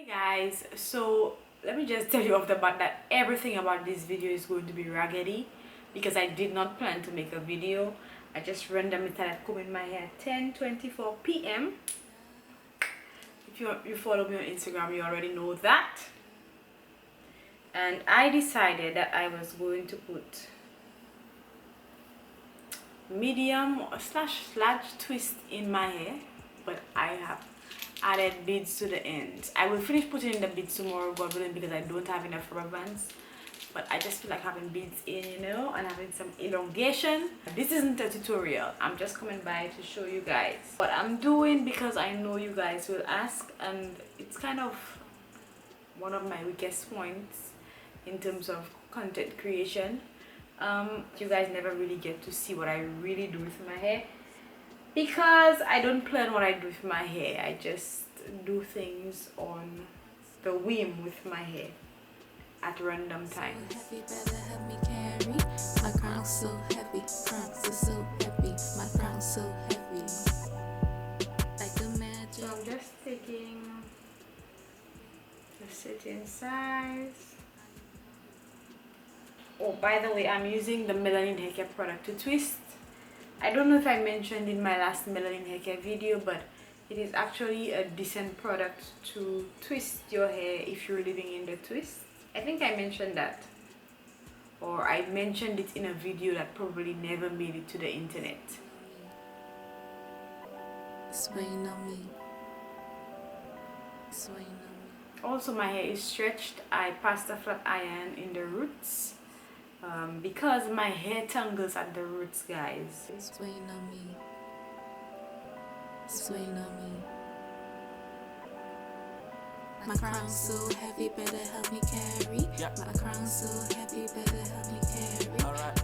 Hey guys, so let me just tell you off the bat that everything about this video is going to be raggedy because I did not plan to make a video. I just randomly started combing my hair at 10:24 p.m. If you follow me on Instagram, you already know that. And I decided that I was going to put medium slash twist in my hair, but I have added beads to the ends. I will finish putting in the beads tomorrow, God willing, because I don't have enough rubber bands. But I just feel like having beads in, you know, and having some elongation. This isn't a tutorial. I'm just coming by to show you guys what I'm doing because I know you guys will ask, and it's kind of one of my weakest points in terms of content creation. You guys never really get to see what I really do with my hair because I don't plan what I do with my hair. I just do things on the whim with my hair at random times. My crown so heavy, crowns are so heavy, my crown so heavy. Like a magic. So I'm just taking the setting size. Oh, by the way, I'm using the melanin hair care product to twist. I don't know if I mentioned in my last melanin hair care video, but it is actually a decent product to twist your hair if you're living in the twist. I think I mentioned that, or I mentioned it in a video that probably never made it to the internet. Swaying on me. Swaying on me. Also, my hair is stretched. I passed a flat iron in the roots because my hair tangles at the roots, guys. Swaying on me. Swaying on me. My crown so heavy, better help me carry. My crown so heavy, better help me carry.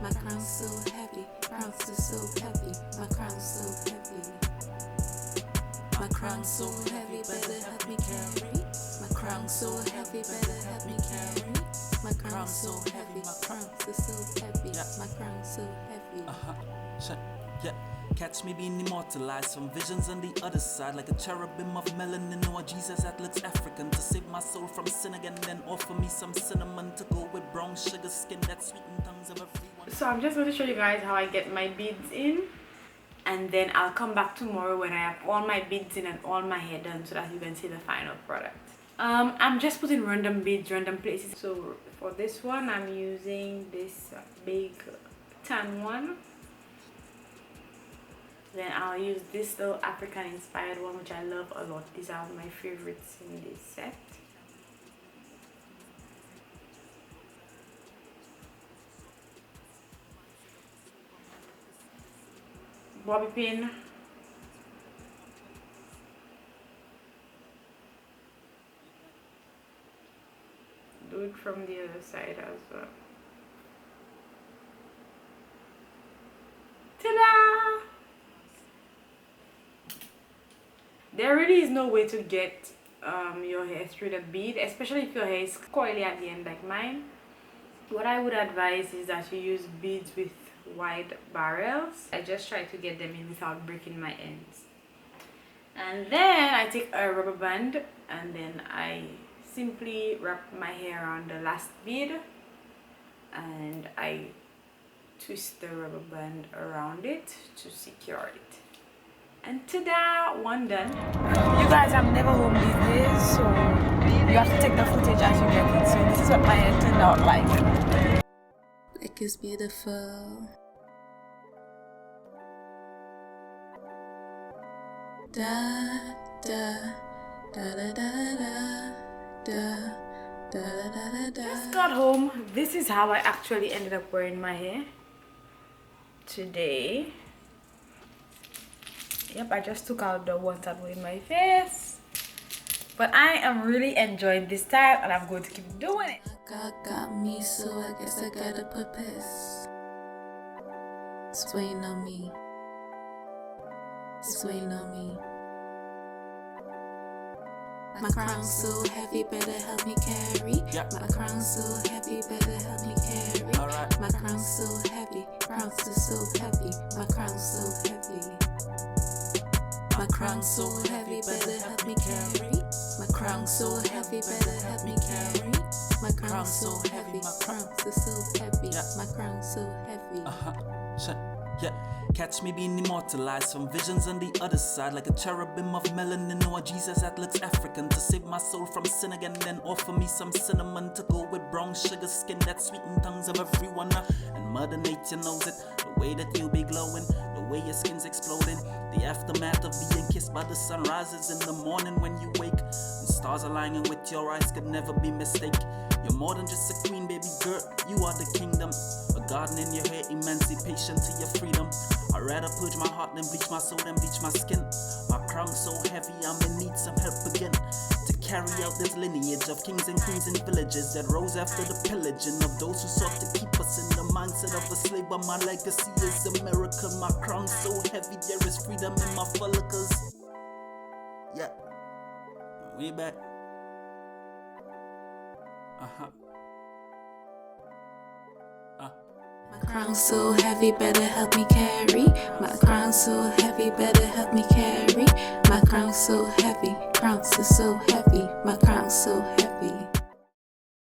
My crown so heavy, crowns are so heavy. My crown so heavy. My crown so heavy, better help me carry. My crown so heavy, better help me carry. My crown so heavy, my crowns are so heavy. My crown so heavy. Yeah. Catch me being immortalized from visions on the other side, like a cherubim of melanin or Jesus that looks African, to save my soul from sin again, then offer me some cinnamon to go with brown sugar skin that sweeten tongues of everyone. So I'm just going to show you guys how I get my beads in, and then I'll come back tomorrow when I have all my beads in and all my hair done so that you can see the final product. I'm just putting random beads random places. So for this one, I'm using this big tan one. Then I'll use this little African inspired one, which I love a lot. These are my favorites in this set. Bobby pin. Do it from the other side as well. Ta-da! There really is no way to get your hair through the bead, especially if your hair is coily at the end like mine. What I would advise is that you use beads with wide barrels. I just try to get them in without breaking my ends. And then I take a rubber band and then I simply wrap my hair around the last bead and I twist the rubber band around it to secure it. And ta-da! One done. You guys, I'm never home these days, so you have to take the footage as you get it. So this is what my hair turned out like. Like it's beautiful. Da da da da da da da da da da. Just got home. This is how I actually ended up wearing my hair today. Yep, I just took out the ones that were in my face, but I am really enjoying this style and I'm going to keep doing it. God got me, so I guess I gotta put piss. Swaying on me. Swaying on me. My crown so heavy, better help me carry. My crown so heavy, better help me carry. My crown so heavy, crowns are so heavy. My crown so heavy. My crown so heavy, better help me carry. My crown so heavy, better help me carry. My crown so heavy, my crown is so heavy. My crown so heavy. Yeah, catch me being immortalized from visions on the other side, like a cherubim of melanin or a Jesus that looks African, to save my soul from sin again, then offer me some cinnamon to go with brown sugar skin that sweeten tongues of everyone. And Mother Nature knows it, the way that you be glowing, the way your skin's exploding, the aftermath of being kissed by the sun rises in the morning when you wake, and stars aligning with your eyes could never be mistaken. You're more than just a queen, baby girl, you are the kingdom. A garden in your hair, emancipation to your freedom. I'd rather purge my heart than bleach my soul than bleach my skin. My crown so heavy, I'm in need some help again, to carry out this lineage of kings and queens and villages that rose after the pillaging of those who sought to keep us in the mindset of a slave. But my legacy is America. My crown so heavy, there is freedom in my follicles. Yeah, we back. My crown so heavy, better help me carry. My crown so heavy, better help me carry. My crown so heavy, crown so heavy. My crown so heavy.